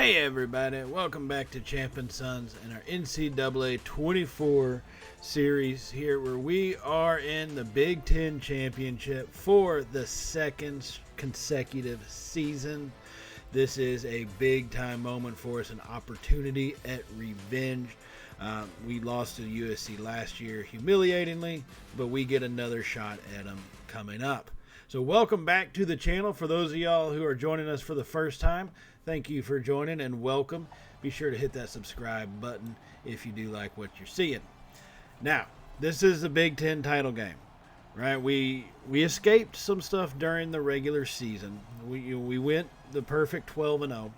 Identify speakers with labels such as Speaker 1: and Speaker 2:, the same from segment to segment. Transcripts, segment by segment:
Speaker 1: Hey everybody, welcome back to Champ and Sons and our NCAA 24 series here where we are in the Big Ten Championship for the second consecutive season. This is a big time moment for us, an opportunity at revenge. We lost to USC last year humiliatingly, but we get another shot at them coming up. So welcome back to the channel. For those of y'all who are joining us for the first time, thank you for joining and welcome. Be sure to hit that subscribe button if you do like what you're seeing. Now, this is the Big Ten title game, right? We escaped some stuff during the regular season. We went the perfect 12-0.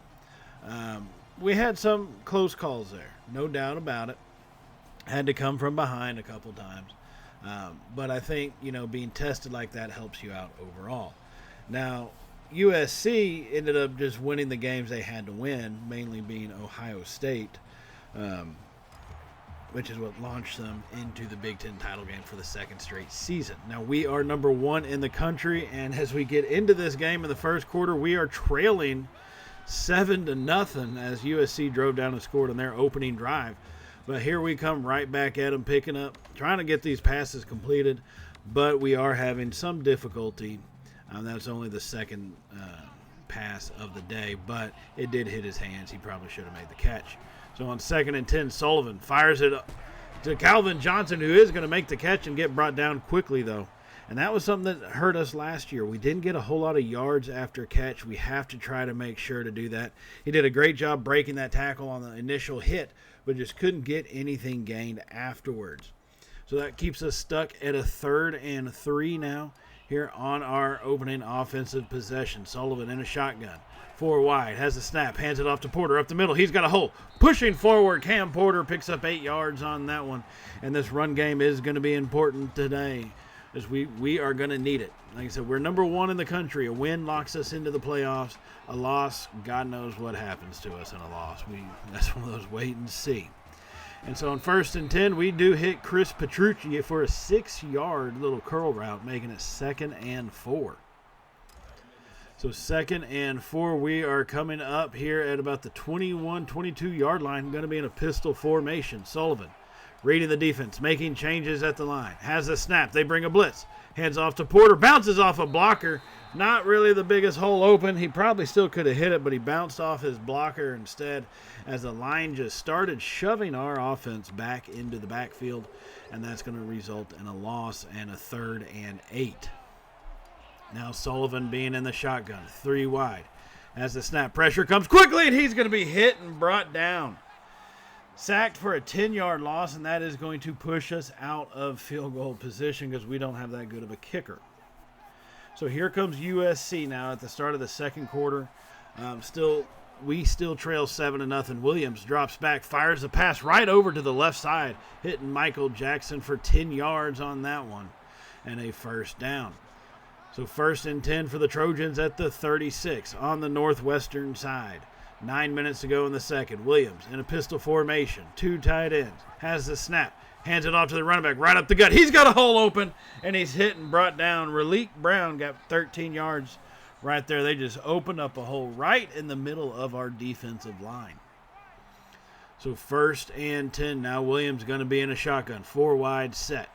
Speaker 1: We had some close calls there, no doubt about it. Had to come from behind a couple times. But I think, being tested like that helps you out overall. Now, USC ended up just winning the games they had to win, mainly being Ohio State, which is what launched them into the Big Ten title game for the second straight season. Now, we are number one in the country, and as we get into this game in the first quarter, we are trailing 7-0 as USC drove down and scored on their opening drive. But here we come right back at them, picking up, trying to get these passes completed, but we are having some difficulty. That's only the second pass of the day, but it did hit his hands. He probably should have made the catch. So on 2nd and 10, Sullivan fires it up to Calvin Johnson, who is going to make the catch and get brought down quickly, though. And that was something that hurt us last year. We didn't get a whole lot of yards after catch. We have to try to make sure to do that. He did a great job breaking that tackle on the initial hit, but just couldn't get anything gained afterwards. So that keeps us stuck at a 3rd and 3 now here on our opening offensive possession. Sullivan in a shotgun. 4 wide, has the snap, hands it off to Porter up the middle. He's got a hole. Pushing forward, Cam Porter picks up 8 yards on that one. And this run game is going to be important today, as we are going to need it. Like I said, we're number one in the country. A win locks us into the playoffs. A loss, God knows what happens to us in a loss. That's one of those wait and see. And so on 1st and 10, we do hit Chris Petrucci for a 6-yard little curl route, making it 2nd and 4. So 2nd and 4, we are coming up here at about the 21, 22-yard line. Going to be in a pistol formation. Sullivan reading the defense, making changes at the line. Has a snap. They bring a blitz. Hands off to Porter. Bounces off a blocker. Not really the biggest hole open. He probably still could have hit it, but he bounced off his blocker instead as the line just started shoving our offense back into the backfield, and that's going to result in a loss and a 3rd and 8. Now Sullivan being in the shotgun, 3 wide. As the snap, pressure comes quickly, and he's going to be hit and brought down. Sacked for a 10-yard loss, and that is going to push us out of field goal position because we don't have that good of a kicker. So here comes USC now at the start of the second quarter. We still trail 7-0. Williams drops back, fires the pass right over to the left side, hitting Michael Jackson for 10 yards on that one, and a 1st down. So 1st and 10 for the Trojans at the 36 on the northwestern side. 9 minutes to go in the second. Williams in a pistol formation. 2 tight ends. Has the snap. Hands it off to the running back right up the gut. He's got a hole open, and he's hit and brought down. Raleek Brown got 13 yards right there. They just opened up a hole right in the middle of our defensive line. So 1st and 10 now. Williams going to be in a shotgun. 4 wide set.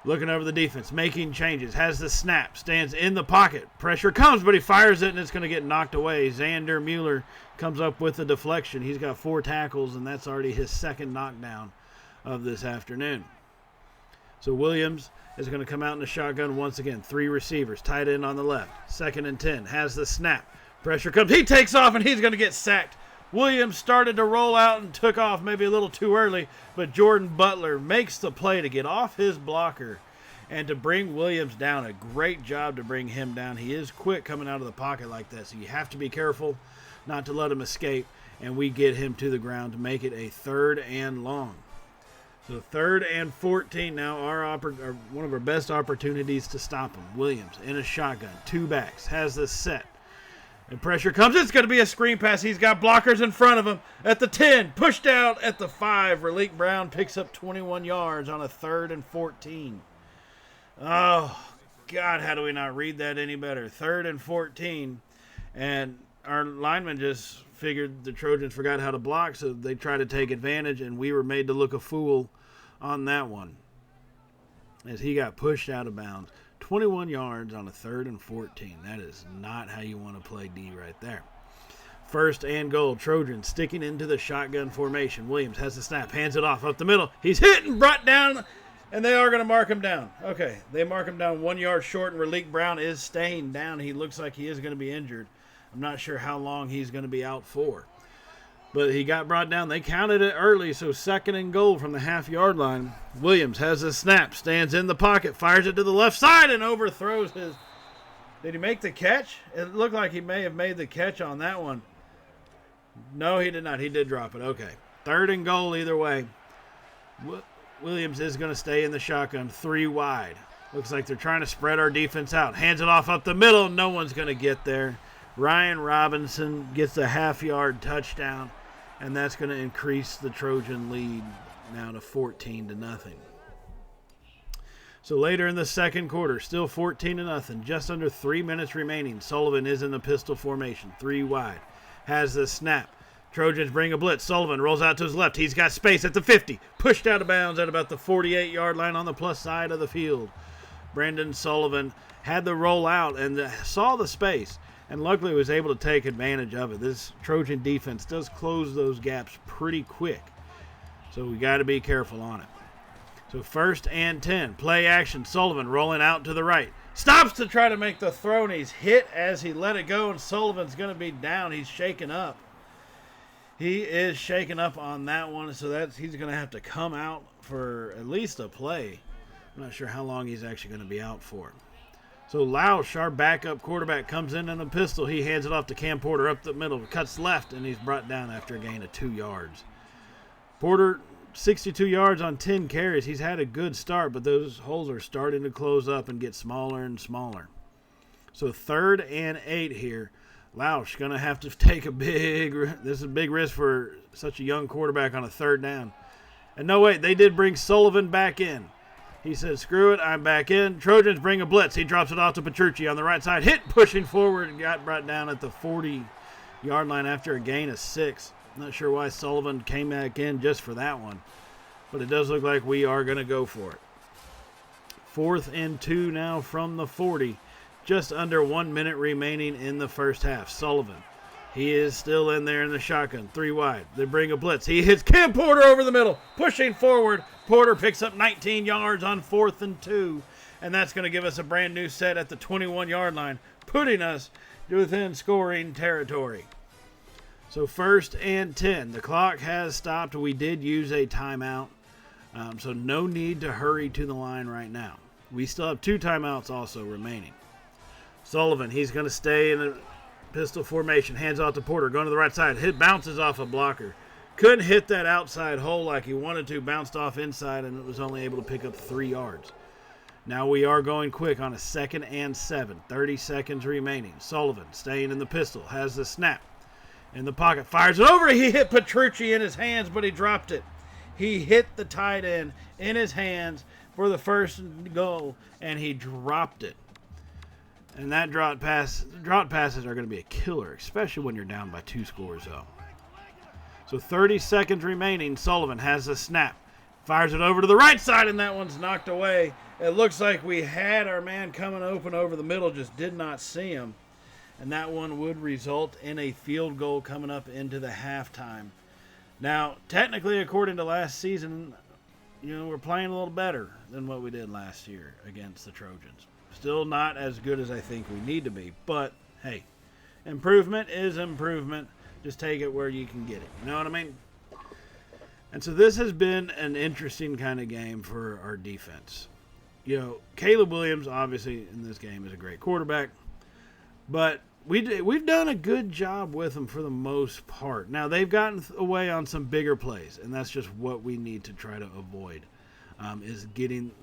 Speaker 1: Looking over the defense, making changes, has the snap, stands in the pocket. Pressure comes, but he fires it, and it's going to get knocked away. Xander Mueller comes up with a deflection. He's got 4 tackles, and that's already his 2nd knockdown of this afternoon. So Williams is going to come out in the shotgun once again. 3 receivers, tight end on the left. 2nd and 10, has the snap. Pressure comes. He takes off, and he's going to get sacked. Williams started to roll out and took off maybe a little too early, but Jordan Butler makes the play to get off his blocker and to bring Williams down. A great job to bring him down. He is quick coming out of the pocket like that, so you have to be careful not to let him escape, and we get him to the ground to make it a 3rd and long. So 3rd and 14 now, one of our best opportunities to stop him. Williams in a shotgun, 2 backs, has the set. And pressure comes. It's going to be a screen pass. He's got blockers in front of him at the 10. Pushed out at the 5. Raleek Brown picks up 21 yards on a 3rd and 14. Oh, God, how do we not read that any better? 3rd and 14. And our linemen just figured the Trojans forgot how to block, so they tried to take advantage, and we were made to look a fool on that one as he got pushed out of bounds. 21 yards on a 3rd and 14. That is not how you want to play D right there. 1st and goal. Trojans sticking into the shotgun formation. Williams has the snap, hands it off up the middle. He's hit and brought down, and they are going to mark him down. Okay, they mark him down 1 yard short, and Raleek Brown is staying down. He looks like he is going to be injured. I'm not sure how long he's going to be out for. But he got brought down. They counted it early, so 2nd and goal from the half-yard line. Williams has a snap, stands in the pocket, fires it to the left side, and overthrows his. Did he make the catch? It looked like he may have made the catch on that one. No, he did not. He did drop it. Okay. 3rd and goal either way. Williams is going to stay in the shotgun, 3 wide. Looks like they're trying to spread our defense out. Hands it off up the middle. No one's going to get there. Ryan Robinson gets a half-yard touchdown, and that's going to increase the Trojan lead now to 14-0. So later in the second quarter, still 14-0, just under 3 minutes remaining. Sullivan is in the pistol formation, 3 wide. Has the snap. Trojans bring a blitz. Sullivan rolls out to his left. He's got space at the 50. Pushed out of bounds at about the 48-yard line on the plus side of the field. Brandon Sullivan had the roll out and saw the space, and luckily was able to take advantage of it. This Trojan defense does close those gaps pretty quick, so we got to be careful on it. So 1st and 10. Play action. Sullivan rolling out to the right. Stops to try to make the throw, and he's hit as he let it go, and Sullivan's going to be down. He's shaken up. He is shaken up on that one, so he's going to have to come out for at least a play. I'm not sure how long he's actually going to be out for. So Lausch, our backup quarterback, comes in a pistol. He hands it off to Cam Porter up the middle, cuts left, and he's brought down after a gain of 2 yards. Porter, 62 yards on 10 carries. He's had a good start, but those holes are starting to close up and get smaller and smaller. So 3rd and 8 here. Lausch going to have to take this is a big risk for such a young quarterback on a 3rd down. And no, wait, they did bring Sullivan back in. He said, screw it, I'm back in. Trojans bring a blitz. He drops it off to Petrucci on the right side. Hit, pushing forward, and got brought down at the 40-yard line after a gain of 6. Not sure why Sullivan came back in just for that one, but it does look like we are going to go for it. 4th and 2 now from the 40. Just under 1 minute remaining in the first half. Sullivan, he is still in there in the shotgun, 3 wide. They bring a blitz. He hits Cam Porter over the middle, pushing forward. Porter picks up 19 yards on 4th and 2, and that's going to give us a brand new set at the 21-yard line, putting us within scoring territory. So 1st and 10. The clock has stopped. We did use a timeout, so no need to hurry to the line right now. We still have 2 timeouts also remaining. Sullivan, he's going to stay in a pistol formation. Hands off to Porter, going to the right side. Hit bounces off a blocker. Couldn't hit that outside hole like he wanted to. Bounced off inside, and it was only able to pick up 3 yards. Now we are going quick on a 2nd and 7. 30 seconds remaining. Sullivan staying in the pistol. Has the snap. In the pocket. Fires it over. He hit Petrucci in his hands, but he dropped it. He hit the tight end in his hands for the first goal, and he dropped it. And that drop passes are going to be a killer, especially when you're down by 2 scores, though. So 30 seconds remaining. Sullivan has the snap. Fires it over to the right side, and that one's knocked away. It looks like we had our man coming open over the middle, just did not see him. And that one would result in a field goal coming up into the halftime. Now, technically, according to last season, we're playing a little better than what we did last year against the Trojans. Still not as good as I think we need to be, but hey, improvement is improvement. Just take it where you can get it. You know what I mean? And so this has been an interesting kind of game for our defense. Caleb Williams, obviously, in this game is a great quarterback, but we've done a good job with him for the most part. Now, they've gotten away on some bigger plays, and that's just what we need to try to avoid, is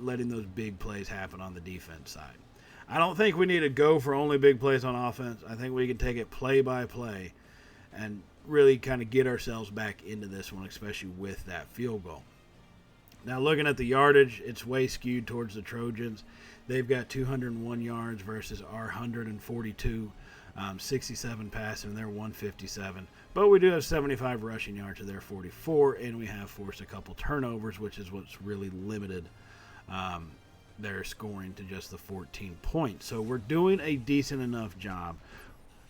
Speaker 1: letting those big plays happen on the defense side. I don't think we need to go for only big plays on offense. I think we can take it play by play and really kind of get ourselves back into this one, especially with that field goal. Now, looking at the yardage, it's way skewed towards the Trojans. They've got 201 yards versus our 142. 67 passing, and they're 157. But we do have 75 rushing yards to their 44, and we have forced a couple turnovers, which is what's really limited their scoring to just the 14 points. So we're doing a decent enough job.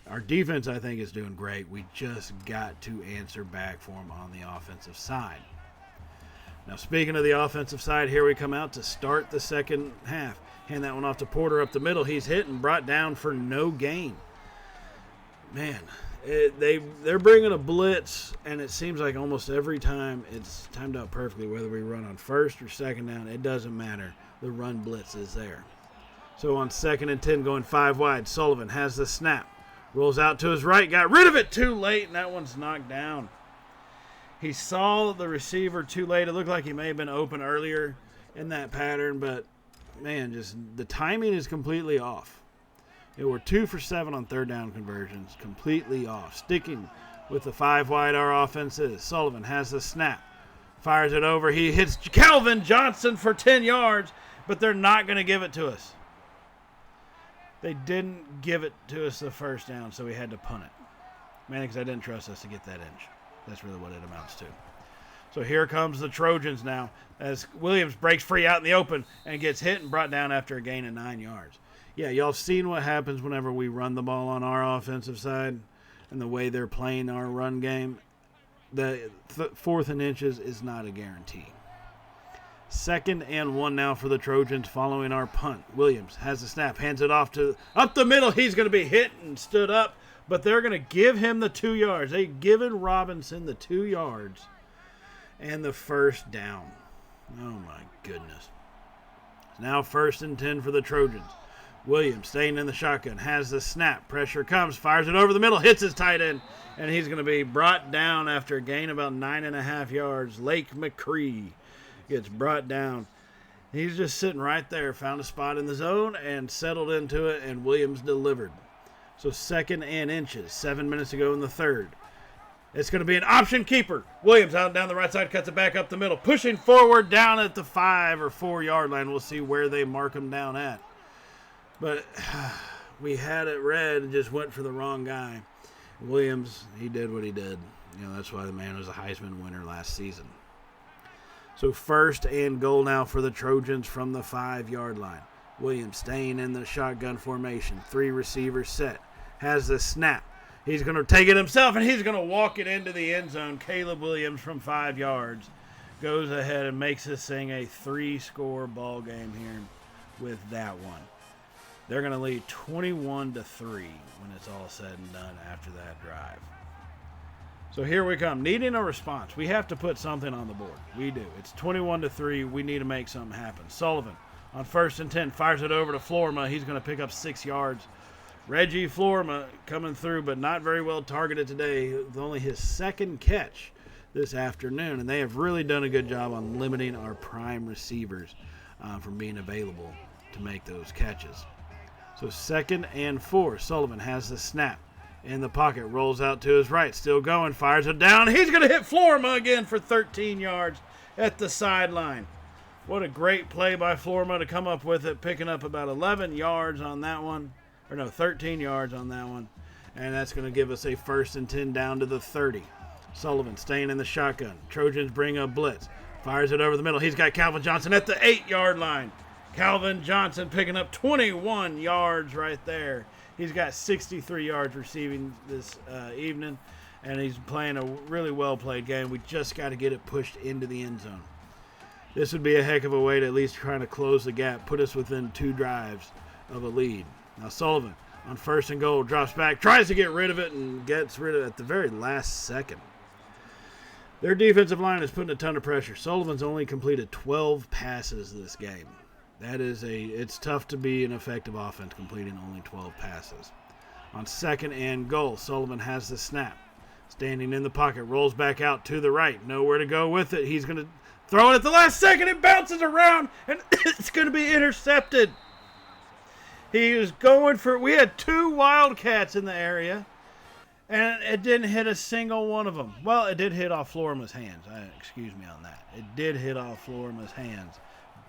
Speaker 1: Our defense, I think, is doing great. We just got to answer back for them on the offensive side. Now, speaking of the offensive side, here we come out to start the second half. Hand that one off to Porter up the middle. He's hit and brought down for no gain. Man, they're bringing a blitz, and it seems like almost every time it's timed out perfectly, whether we run on first or second down. It doesn't matter. The run blitz is there. So on 2nd and 10, going 5 wide, Sullivan has the snap. Rolls out to his right, got rid of it too late, and that one's knocked down. He saw the receiver too late. It looked like he may have been open earlier in that pattern, but, man, just the timing is completely off. We're 2 for 7 on 3rd down conversions, completely off. Sticking with the 5 wide our offense is. Sullivan has the snap, fires it over. He hits Calvin Johnson for 10 yards, but they're not going to give it to us. They didn't give it to us the first down, so we had to punt it. Man, because I didn't trust us to get that inch. That's really what it amounts to. So here comes the Trojans now as Williams breaks free out in the open and gets hit and brought down after a gain of 9 yards. Yeah, y'all seen what happens whenever we run the ball on our offensive side and the way they're playing our run game. The 4th and inches is not a guarantee. 2nd and 1 now for the Trojans following our punt. Williams has the snap, hands it off to up the middle. He's going to be hit and stood up, but they're going to give him the 2 yards. They've given Robinson the 2 yards and the first down. Oh, my goodness. Now 1st and 10 for the Trojans. Williams staying in the shotgun, has the snap. Pressure comes, fires it over the middle, hits his tight end, and he's going to be brought down after a gain about 9.5 yards. Lake McCree gets brought down. He's just sitting right there, found a spot in the zone and settled into it, and Williams delivered. So 2nd and inches, 7 minutes to go in the 3rd. It's going to be an option keeper. Williams out and down the right side, cuts it back up the middle, pushing forward down at the 5 or 4 yard line. We'll see where they mark him down at. But we had it read and just went for the wrong guy. Williams, he did what he did. That's why the man was a Heisman winner last season. So 1st and goal now for the Trojans from the 5 yard line. Williams staying in the shotgun formation. 3 receivers set. Has the snap. He's going to take it himself, and he's going to walk it into the end zone. Caleb Williams from 5 yards goes ahead and makes this thing a 3-score ball game here with that one. They're going to lead 21-3 when it's all said and done after that drive. So here we come, needing a response. We have to put something on the board. We do. It's 21-3. We need to make something happen. Sullivan on 1st and 10 fires it over to Florma. He's going to pick up 6 yards. Reggie Florma coming through, but not very well targeted today. With only his 2nd catch this afternoon, and they have really done a good job on limiting our prime receivers from being available to make those catches. So 2nd and 4. Sullivan has the snap in the pocket, rolls out to his right, still going, fires it down. He's going to hit Florma again for 13 yards at the sideline. What a great play by Florma to come up with it, picking up about 11 yards on that one. 13 yards on that one. And that's going to give us a 1st and 10 down to the 30. Sullivan staying in the shotgun. Trojans bring up blitz. Fires it over the middle. He's got Calvin Johnson at the 8 yard line. Calvin Johnson picking up 21 yards right there. He's got 63 yards receiving this evening, and he's playing a really well-played game. We just got to get it pushed into the end zone. This would be a heck of a way to at least try to close the gap, put us within 2 drives of a lead. Now Sullivan on 1st and goal, drops back, tries to get rid of it, and gets rid of it at the very last second. Their defensive line is putting a ton of pressure. Sullivan's only completed 12 passes this game. It's tough to be an effective offense completing only 12 passes. On 2nd and goal, Sullivan has the snap. Standing in the pocket, rolls back out to the right. Nowhere to go with it. He's going to throw it at the last second. It bounces around, and it's going to be intercepted. He was going for – we had 2 Wildcats in the area, and it didn't hit a single one of them. Well, it did hit off Florma's hands. Excuse me on that. It did hit off Florma's hands.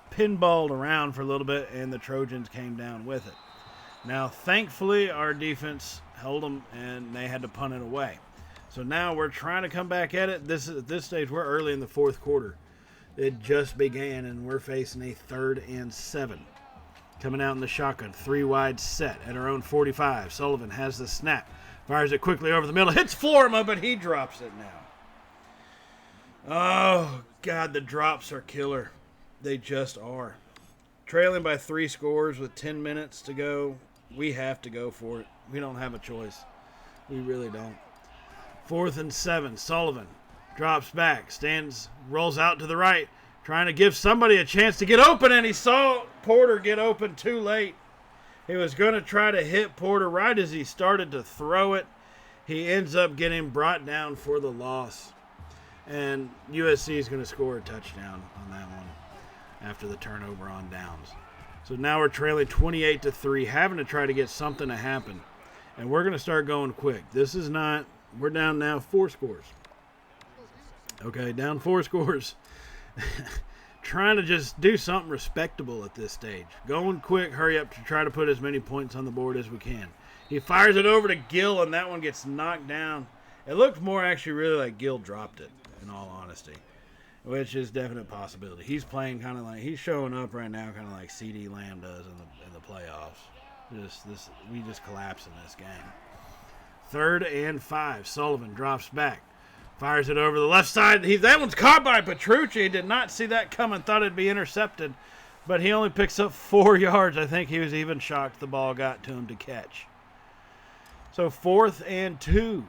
Speaker 1: Pinballed around for a little bit, and the Trojans came down with it. Now, thankfully, our defense held them, and they had to punt it away. So now we're trying to come back at it. At this stage, we're early in the fourth quarter. It just began, and we're facing a 3rd and 7. Coming out in the shotgun, 3 wide set at our own 45. Sullivan has the snap, fires it quickly over the middle, hits Florima, but he drops it now. Oh, God, the drops are killer. They just are. Trailing by 3 scores with 10 minutes to go. We have to go for it. We don't have a choice. We really don't. 4th and 7. Sullivan drops back, rolls out to the right, trying to give somebody a chance to get open, and he saw Porter get open too late. He was going to try to hit Porter right as he started to throw it. He ends up getting brought down for the loss. And USC is going to score a touchdown on that one after the turnover on downs. So now we're trailing 28-3, having to try to get something to happen. And we're going to start going quick. We're down now 4 scores. Okay, down 4 scores. Trying to just do something respectable at this stage. Going quick, hurry up to try to put as many points on the board as we can. He fires it over to Gill, and that one gets knocked down. It looked more actually really like Gill dropped it, in all honesty, which is a definite possibility. He's playing kind of like, he's showing up right now kind of like CD Lamb does in the playoffs. We just collapse in this game. 3rd and 5. Sullivan drops back. Fires it over the left side. That one's caught by Petrucci. Did not see that coming. Thought it'd be intercepted. But he only picks up 4 yards. I think he was even shocked the ball got to him to catch. So 4th and 2.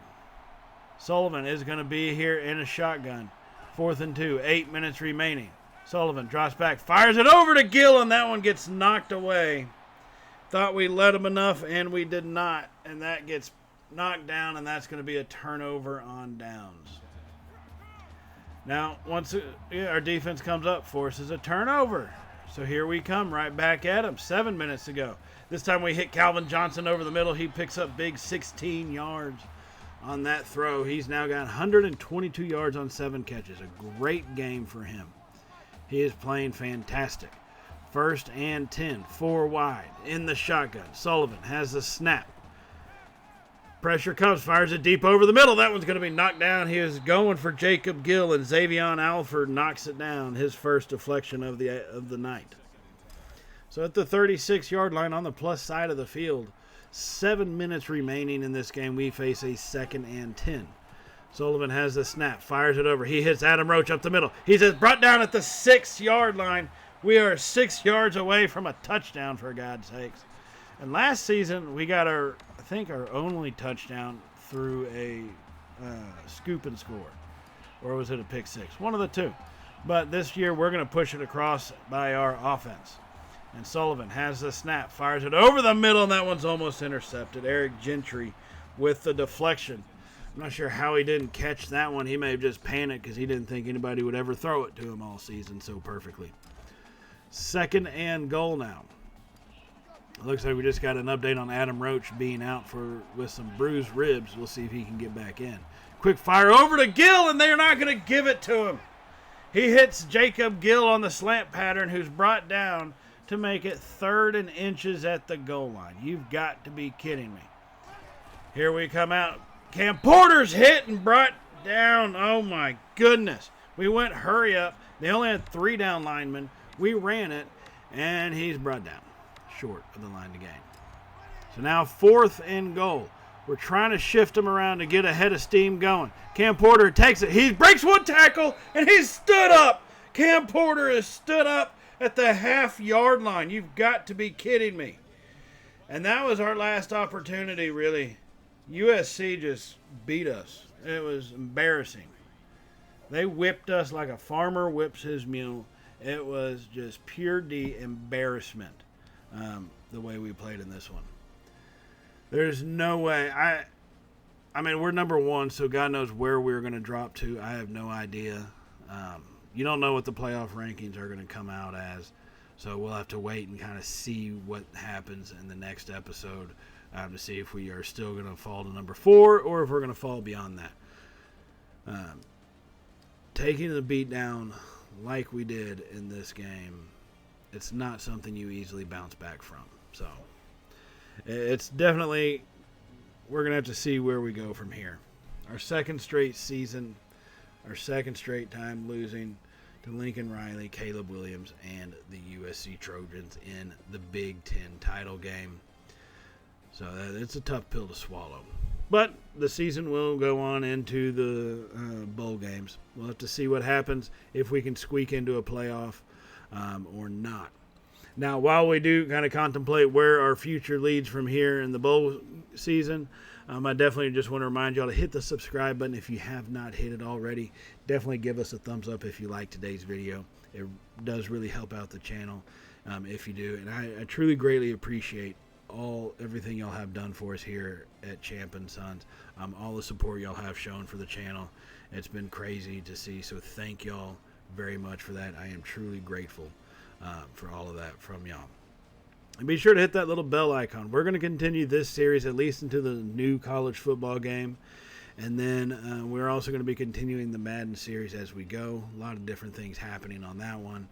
Speaker 1: Sullivan is going to be here in a shotgun. 4th and 2. 8 minutes remaining. Sullivan drops back. Fires it over to Gill, and that one gets knocked away. Thought we let him enough, and we did not. And that gets knocked down, and that's going to be a turnover on downs. Now, once our defense comes up, forces a turnover. So here we come right back at him. 7 minutes to go. This time we hit Calvin Johnson over the middle. He picks up big 16 yards on that throw. He's now got 122 yards on 7 catches. A great game for him. He is playing fantastic. 1st and 10, 4 wide in the shotgun. Sullivan has the snap. Pressure comes, fires it deep over the middle. That one's going to be knocked down. He is going for Jacob Gill, and Xavion Alford knocks it down, his first deflection of the night. So at the 36-yard line on the plus side of the field, 7 minutes remaining in this game, we face a 2nd and 10. Sullivan has the snap, fires it over. He hits Adam Roach up the middle. He's brought down at the 6-yard line. We are 6 yards away from a touchdown, for God's sakes. And last season, we got our only touchdown through a scoop and score. Or was it a pick 6? One of the two. But this year, we're going to push it across by our offense. And Sullivan has the snap, fires it over the middle, and that one's almost intercepted. Eric Gentry with the deflection. I'm not sure how he didn't catch that one. He may have just panicked because he didn't think anybody would ever throw it to him all season so perfectly. 2nd and goal now. It looks like we just got an update on Adam Roach being out with some bruised ribs. We'll see if he can get back in. Quick fire over to Gill, and they're not going to give it to him. He hits Jacob Gill on the slant pattern, who's brought down to make it 3rd and inches at the goal line. You've got to be kidding me. Here we come out. Cam Porter's hit and brought down. Oh, my goodness. We went hurry up. They only had 3 down linemen. We ran it, and he's brought down short of the line to gain. So now 4th and goal. We're trying to shift him around to get a head of steam going. Cam Porter takes it. He breaks one tackle, and he's stood up. Cam Porter is stood up at the half-yard line. You've got to be kidding me. And that was our last opportunity, really. USC just beat us. It was embarrassing. They whipped us like a farmer whips his mule. It was just pure embarrassment, the way we played in this one. There's no way. I mean, we're number 1, so God knows where we're going to drop to. I have no idea. You don't know what the playoff rankings are going to come out as, so we'll have to wait and kind of see what happens in the next episode to see if we are still going to fall to number 4 or if we're going to fall beyond that. Taking the beat down like we did in this game, it's not something you easily bounce back from. So it's definitely we're going to have to see where we go from here. Our second straight season, our second straight time losing to Lincoln Riley, Caleb Williams, and the USC Trojans in the Big Ten title game. So it's a tough pill to swallow. But the season will go on into the bowl games. We'll have to see what happens, if we can squeak into a playoff or not. Now, while we do kind of contemplate where our future leads from here in the bowl season, I definitely just want to remind y'all to hit the subscribe button if you have not hit it already. Definitely give us a thumbs up if you like today's video. It does really help out the channel if you do. And I truly greatly appreciate everything y'all have done for us here at Champ and Sons. All the support y'all have shown for the channel. It's been crazy to see. So thank y'all very much for that. I am truly grateful for all of that from y'all. And be sure to hit that little bell icon. We're going to continue this series at least into the new college football game. And then we're also going to be continuing the Madden series as we go. A lot of different things happening on that one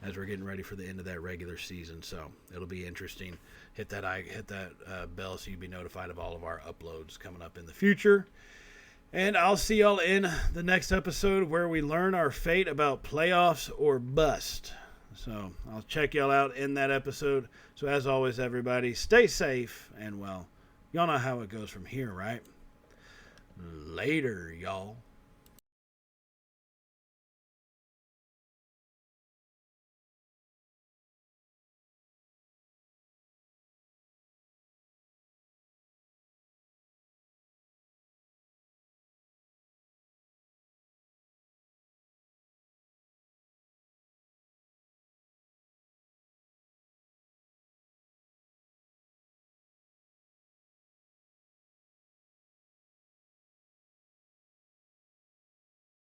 Speaker 1: as we're getting ready for the end of that regular season. So it'll be interesting. Hit that bell so you'll be notified of all of our uploads coming up in the future. And I'll see y'all in the next episode where we learn our fate about playoffs or bust. So I'll check y'all out in that episode. So as always, everybody, stay safe. And, well, y'all know how it goes from here, right? Later, y'all.